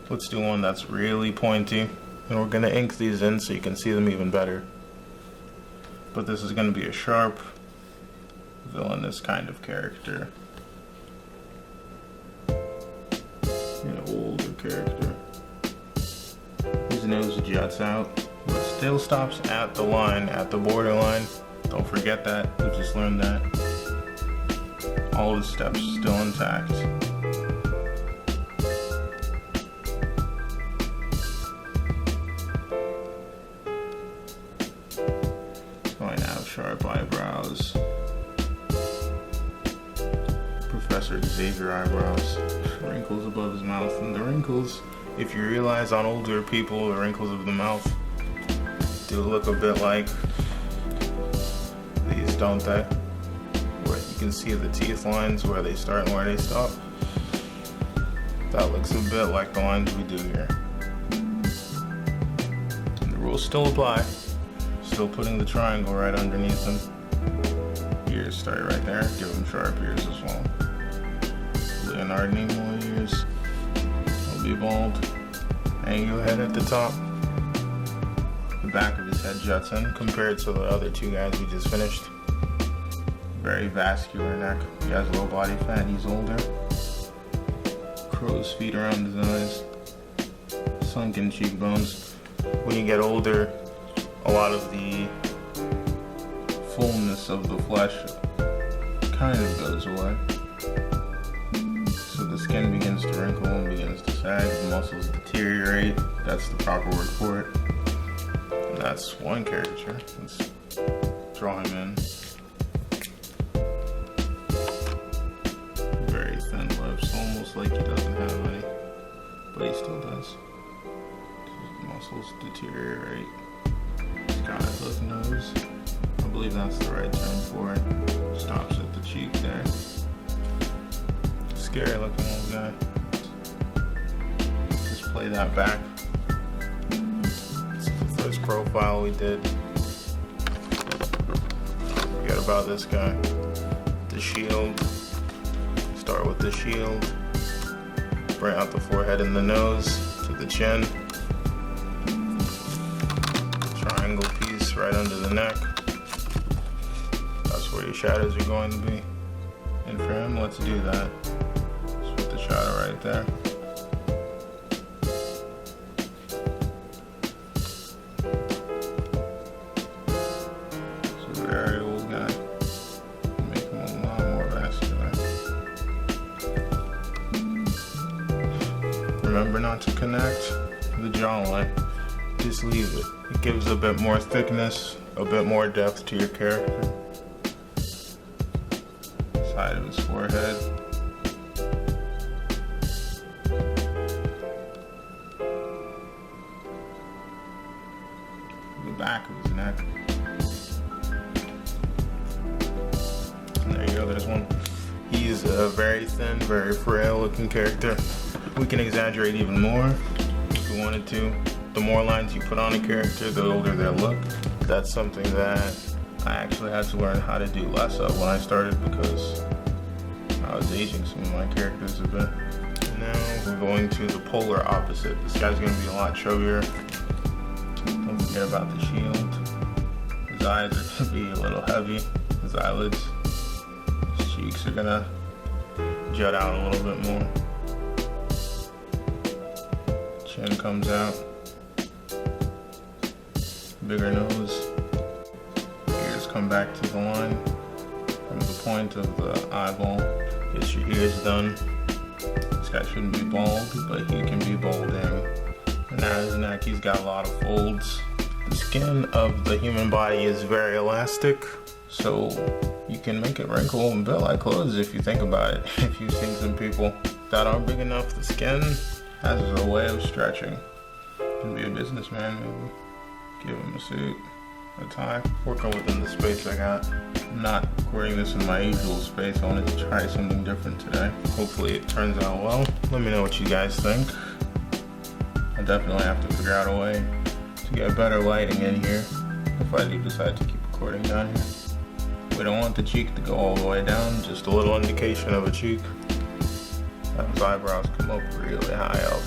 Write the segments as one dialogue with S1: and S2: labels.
S1: Let's do one that's really pointy, and we're gonna ink these in so you can see them even better. But this is gonna be a sharp, villainous kind of character. An older character. His nose juts out, but still stops at the line, at the borderline. Don't forget that, we just learned that. All his steps still intact. Going to have sharp eyebrows. Professor Xavier eyebrows. Wrinkles above his mouth. And the wrinkles, if you realize on older people, the wrinkles of the mouth do look a bit like these, don't they? Where you can see the teeth lines where they start and where they stop. That looks a bit like the lines we do here. And the rules still apply. Still putting the triangle right underneath them. Ears start right there. Give them sharp ears as well. Leonard Nimoy ears. He'll be bald. Angle head at the top. The back of his head juts in compared to the other two guys we just finished. Very vascular neck. He has low body fat. He's older. Crow's feet around his eyes. Sunken cheekbones. When you get older, a lot of the fullness of the flesh kind of goes away. So the skin begins to wrinkle and begins to sag, the muscles deteriorate. That's the proper word for it. And that's one caricature. Let's draw him in. Very thin lips, almost like he doesn't have any, but he still does. His muscles deteriorate. He's got a hook nose. I believe that's the right term for it. Stops at the cheek there. Scary looking old guy. Just play that back. It's the first profile we did. Forget about this guy. The shield. Start with the shield. Bring out the forehead and the nose to the chin. Triangle piece right under the neck. That's where your shadows are going to be. And for him, let's do that. Let's put the shadow right there. It's a very old guy. Make him a lot more vascular. Remember not to connect the jawline. Just leave it. It gives a bit more thickness, a bit more depth to your character. Side of his forehead. The back of his neck. And there you go, there's one. He's a very thin, very frail looking character. We can exaggerate even more if we wanted to. The more lines you put on a character, the older they'll look. That's something that I actually had to learn how to do less of when I started because I was aging some of my characters a bit. Now we're going to the polar opposite. This guy's going to be a lot chubbier. Don't forget about the shield. His eyes are going to be a little heavy. His eyelids. His cheeks are going to jut out a little bit more. Chin comes out. Bigger nose. Ears come back to the line. From the point of the eyeball. Get your ears done. This guy shouldn't be bald, but he can be balding. And now his neck, he's got a lot of folds. The skin of the human body is very elastic, so you can make it wrinkle a bit like clothes if you think about it. If you've seen some people that aren't big enough, the skin has a way of stretching. You can be a businessman maybe. Give him a suit, a tie. Working within the space I got. I'm not recording this in my usual space. I wanted to try something different today. Hopefully it turns out well. Let me know what you guys think. I'll definitely have to figure out a way to get better lighting in here if I do decide to keep recording down here. We don't want the cheek to go all the way down, just a little indication of a cheek. Have his eyebrows come up really high up.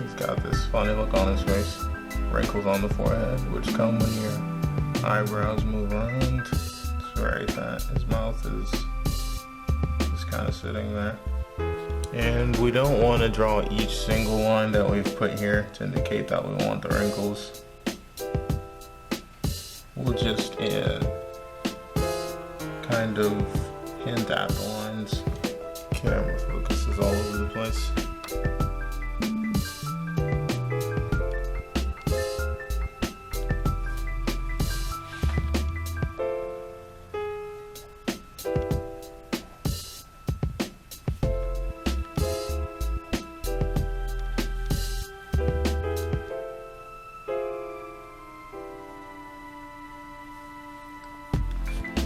S1: He's got this funny look on his face. Wrinkles on the forehead, which come when your eyebrows move around. It's very fat. His mouth is just kind of sitting there. And we don't want to draw each single line that we've put here to indicate that we want the wrinkles. We'll just kind of hint at the lines. Camera focus is all over the place.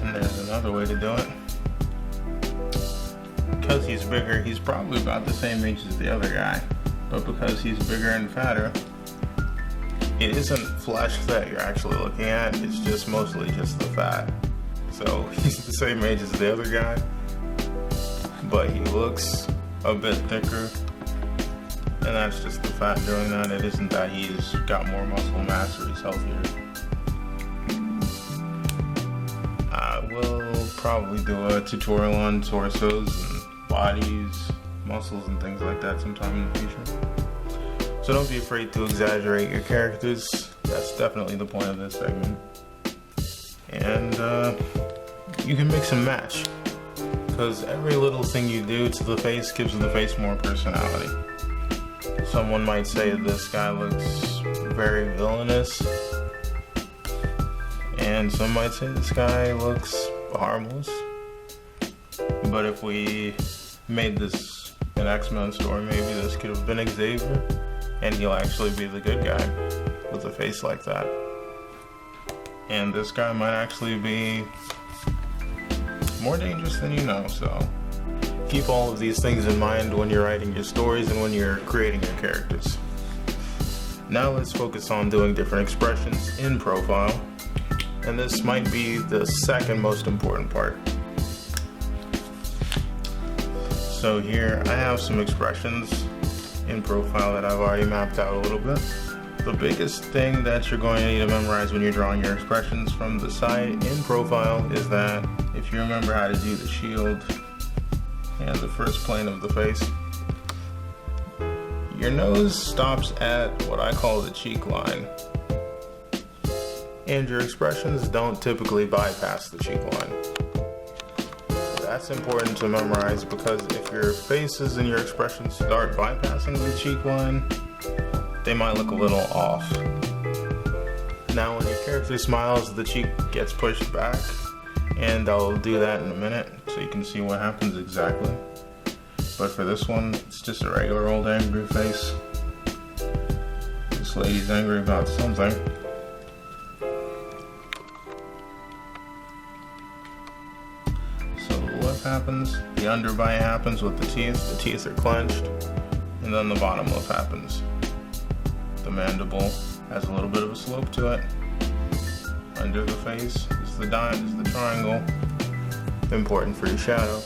S1: And there's another way to do it. Because he's bigger, he's probably about the same age as the other guy. But because he's bigger and fatter, it isn't flesh that you're actually looking at, it's just mostly just the fat. So he's the same age as the other guy, but he looks a bit thicker. And that's just the fat doing that. It isn't that he's got more muscle mass or he's healthier. We'll probably do a tutorial on torsos and bodies, muscles, and things like that sometime in the future. So don't be afraid to exaggerate your characters. That's definitely the point of this segment. And you can mix and match, because every little thing you do to the face gives the face more personality. Someone might say this guy looks very villainous, and some might say this guy looks harmless. But if we made this an X-Men story, maybe this could have been Xavier, and he'll actually be the good guy with a face like that. And this guy might actually be more dangerous than you know, so keep all of these things in mind when you're writing your stories and when you're creating your characters. Now let's focus on doing different expressions in profile, and this might be the second most important part. So here I have some expressions in profile that I've already mapped out a little bit. The biggest thing that you're going to need to memorize when you're drawing your expressions from the side in profile is that if you remember how to do the shield and the first plane of the face, your nose stops at what I call the cheek line. And your expressions don't typically bypass the cheek line. That's important to memorize, because if your faces and your expressions start bypassing the cheek line, they might look a little off. Now when your character smiles, the cheek gets pushed back, and I'll do that in a minute so you can see what happens exactly. But for this one, it's just a regular old angry face. This lady's angry about something. Happens, the underbite happens with the teeth are clenched, and then the bottom lip happens. The mandible has a little bit of a slope to it. Under the face is the triangle, important for your shadow.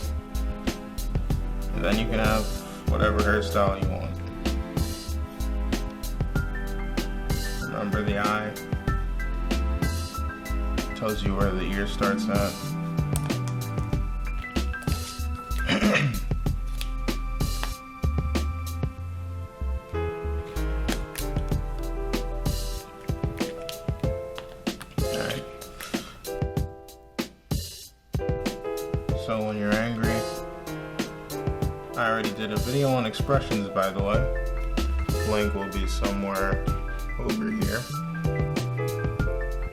S1: And then you can have whatever hairstyle you want. Remember, the eye tells you where the ear starts at. So when you're angry, I already did a video on expressions, by the way. Link will be somewhere over here.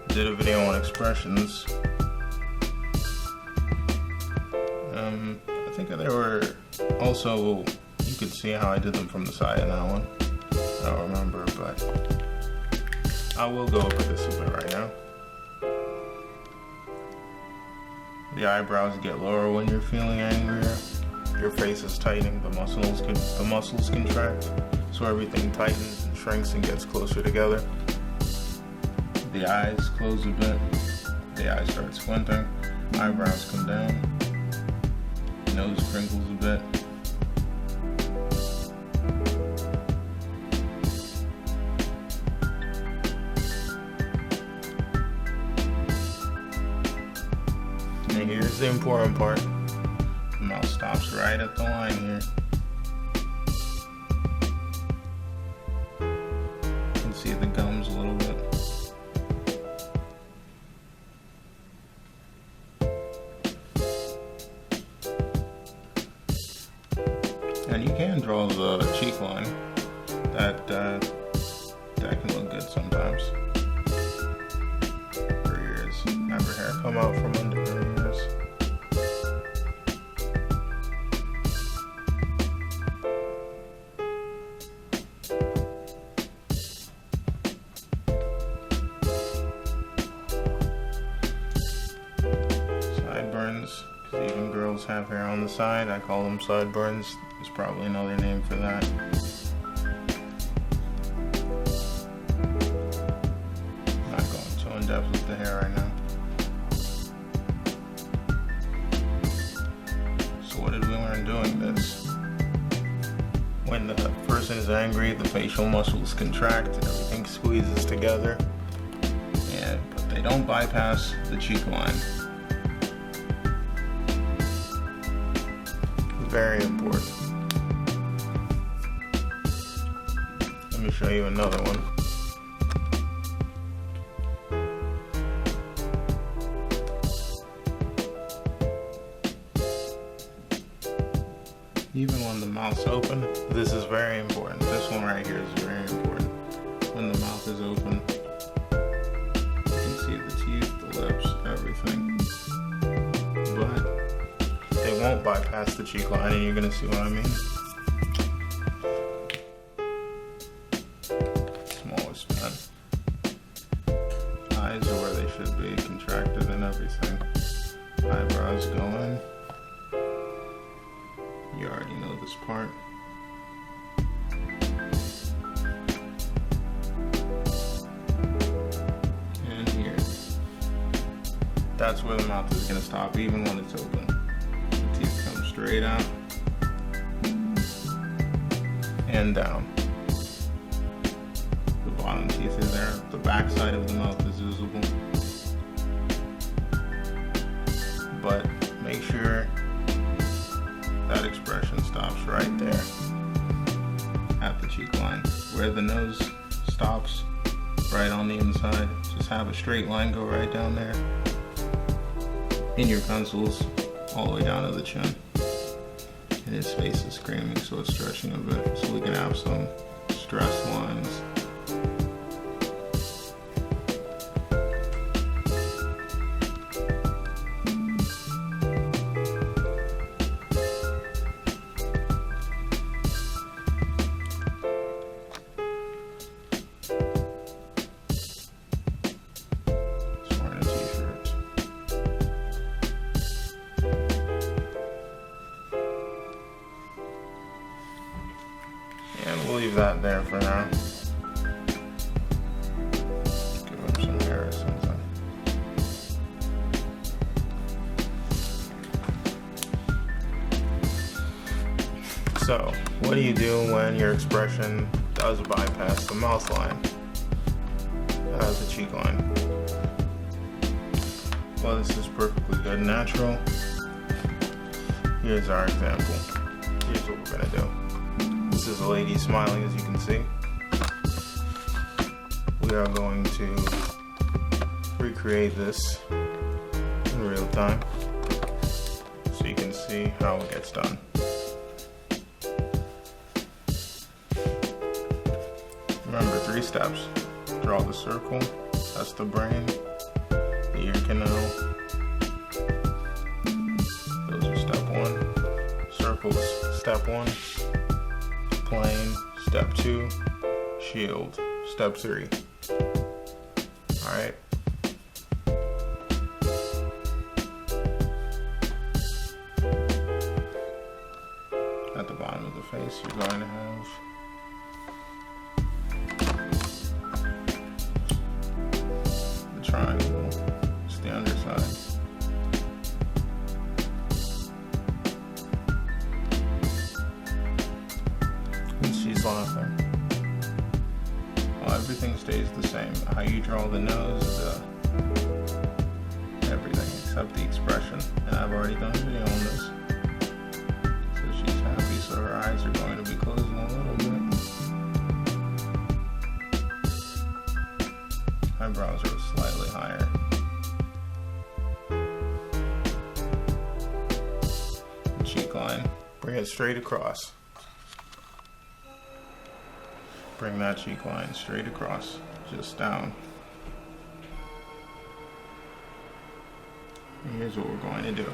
S1: Did a video on expressions. I think they were also, you could see how I did them from the side in that one. I don't remember, but I will go over this a bit right now. The eyebrows get lower when you're feeling angrier. Your face is tightening, the muscles contract, so everything tightens and shrinks and gets closer together. The eyes close a bit. The eyes start squinting. Eyebrows come down. Nose crinkles a bit. And here's the important part. The mouth stops right at the line here. You can see the gums a little bit. And you can draw the cheek line. That can look good sometimes. Her ears, have her hair come out from under her ears. Sideburns, because even girls have hair on the side. I call them sideburns. There's probably another name for that. Not going so in depth with the hair right now. So what did we learn doing this? When the person is angry, the facial muscles contract and everything squeezes together. But they don't bypass the cheek line. Very important. Let me show you another one. Even when the mouth's open, this is very important. This one right here is very important. When the mouth is open, you can see the teeth, the lips, everything. But they won't bypass the cheek line, and you're gonna see what I mean. Smallest pen. Eyes are where they should be, contracted and everything. Eyebrows go in. You already know this part. And here. That's where the mouth is gonna stop, even when it's open. The teeth come straight out and down. The bottom teeth are there. The back side of the mouth is visible. But make sure that expression stops right there at the cheek line. Where the nose stops, right on the inside. Just have a straight line go right down there. In your pencils, all the way down to the chin. And his face is screaming, so it's stretching a bit. So we can have some stress lines. And we'll leave that there for now. Give him some hair or something. So, what do you do when your expression does bypass the mouth line? The cheek line. Well, this is perfectly good and natural. Here's our example. Here's what we're gonna do. This is a lady smiling, as you can see. We are going to recreate this in real time so you can see how it gets done. Remember, 3 steps. Draw the circle, that's the brain, the ear canal. Those are step 1. Circles, step 1. Plane, step 2, shield, step 3. Alright. At the bottom of the face, you're going to have the triangle. It's the underside. She's laughing. Well, everything stays the same. How you draw the nose, everything except except the expression. And I've already done a video on this. So she's happy, so her eyes are going to be closing a little bit. Eyebrows are slightly higher. Cheek line. Bring it straight across. Bring that cheek line straight across, just down. And here's what we're going to do.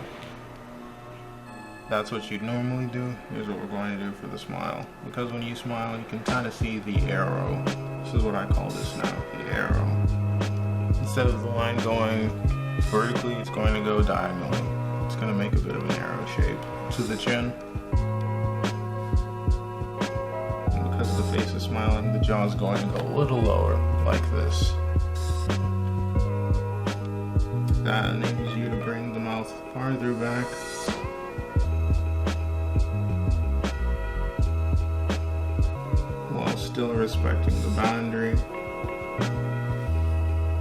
S1: That's what you'd normally do. Here's what we're going to do for the smile. Because when you smile, you can kind of see the arrow. This is what I call this now, the arrow. Instead of the line going vertically, it's going to go diagonally. It's going to make a bit of an arrow shape to the chin. And because the face is smiling, the jaw is going to go a little lower, like this. That enables you to bring the mouth farther back. While still respecting the boundary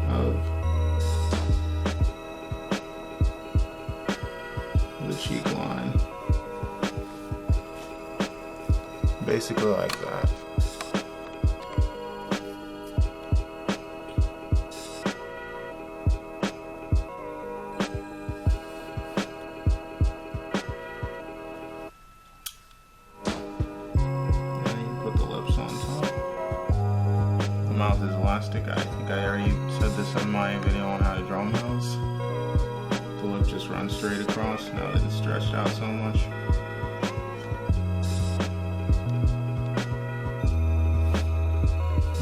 S1: of the cheek line. Basically like that. Mouth is elastic. I think I already said this in my video on how to draw mouths. The lip just runs straight across now that it's stretched out so much.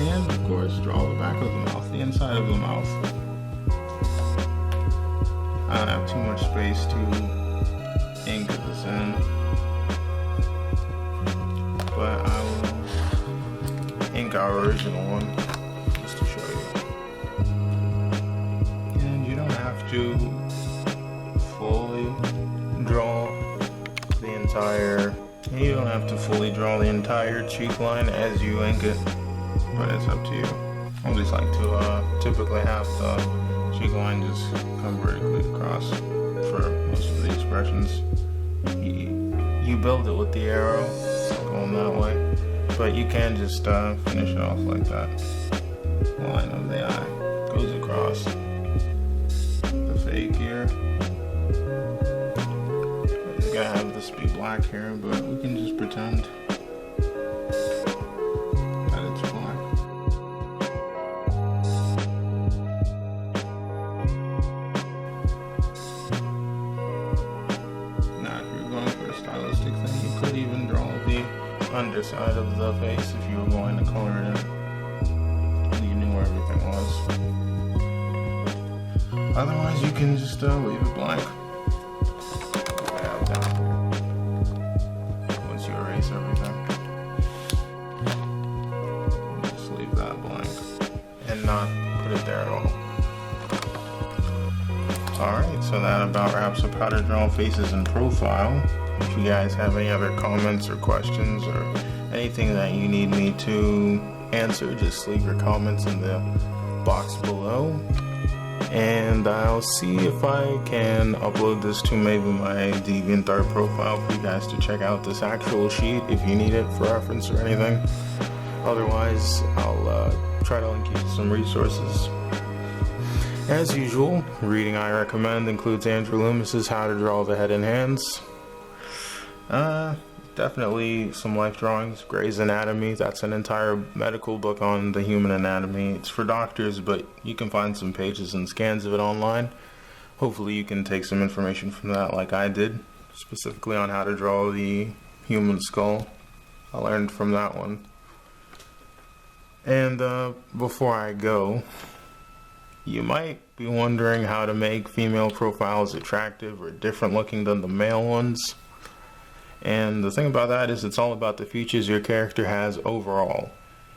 S1: And of course, draw the back of the mouth, the inside of the mouth. I don't have too much space to ink this in, but I will ink our original one. To fully draw the entire, you don't have to fully draw the entire cheek line as you ink it, but it's up to you. I just like to typically have the cheek line just come vertically across for most of the expressions. You build it with the arrow going that way, but you can just finish it off like that. The line of the eye goes across. Fake here. It's gonna have this be black here, but we can just pretend that it's black. Now, if you're going for a stylistic thing, you could even draw the underside of the face if you were going to color it in. You knew where everything was. Otherwise, you can just leave it blank. Once you erase everything, just leave that blank and not put it there at all. Alright, so that about wraps up how to draw faces in profile. If you guys have any other comments or questions or anything that you need me to answer, just leave your comments in the box below. And I'll see if I can upload this to maybe my DeviantArt profile for you guys to check out this actual sheet if you need it for reference or anything. Otherwise, I'll try to link you to some resources. As usual, reading I recommend includes Andrew Loomis's How to Draw the Head and Hands. Definitely some life drawings. Gray's Anatomy, that's an entire medical book on the human anatomy. It's for doctors, but you can find some pages and scans of it online. Hopefully you can take some information from that like I did, specifically on how to draw the human skull. I learned from that one. And before I go, you might be wondering how to make female profiles attractive or different looking than the male ones. And the thing about that is it's all about the features your character has overall.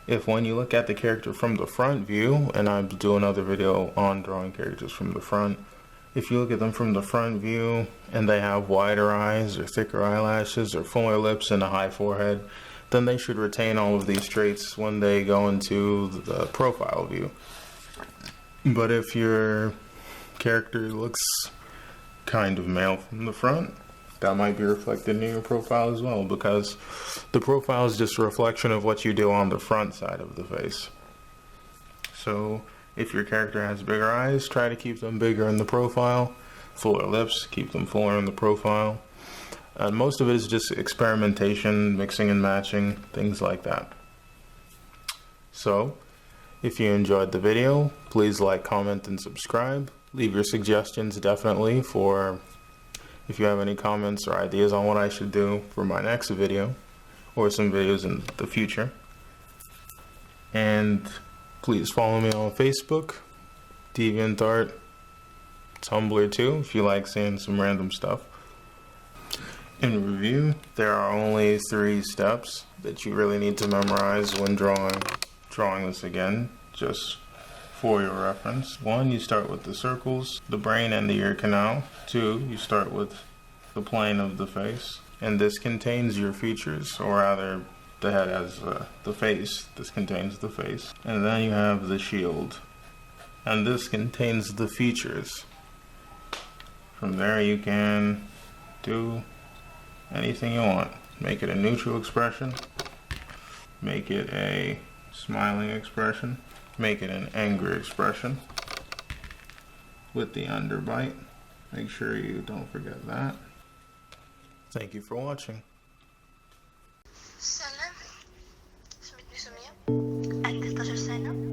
S1: If when you look at the character from the front view, and I'll do another video on drawing characters from the front, if you look at them from the front view and they have wider eyes or thicker eyelashes or fuller lips and a high forehead, then they should retain all of these traits when they go into the profile view. But if your character looks kind of male from the front, that might be reflected in your profile as well, because the profile is just a reflection of what you do on the front side of the face. So if your character has bigger eyes, try to keep them bigger in the profile. Fuller lips, keep them fuller in the profile. And most of it is just experimentation, mixing and matching, things like that. So if you enjoyed the video, please like, comment, and subscribe. Leave your suggestions definitely for if you have any comments or ideas on what I should do for my next video or some videos in the future. And please follow me on Facebook, DeviantArt, Tumblr too, if you like seeing some random stuff. In review, there are only 3 steps that you really need to memorize when drawing this again, just for your reference. 1, you start with the circles, the brain, and the ear canal. 2, you start with the plane of the face, and this contains your features, or rather, the head has the face. This contains the face. And then you have the shield, and this contains the features. From there you can do anything you want. Make it a neutral expression, make it a smiling expression, make it an angry expression with the underbite. Make sure you don't forget that. Thank you for watching.
S2: Sen, som ett nyss som är. Att det står så sen.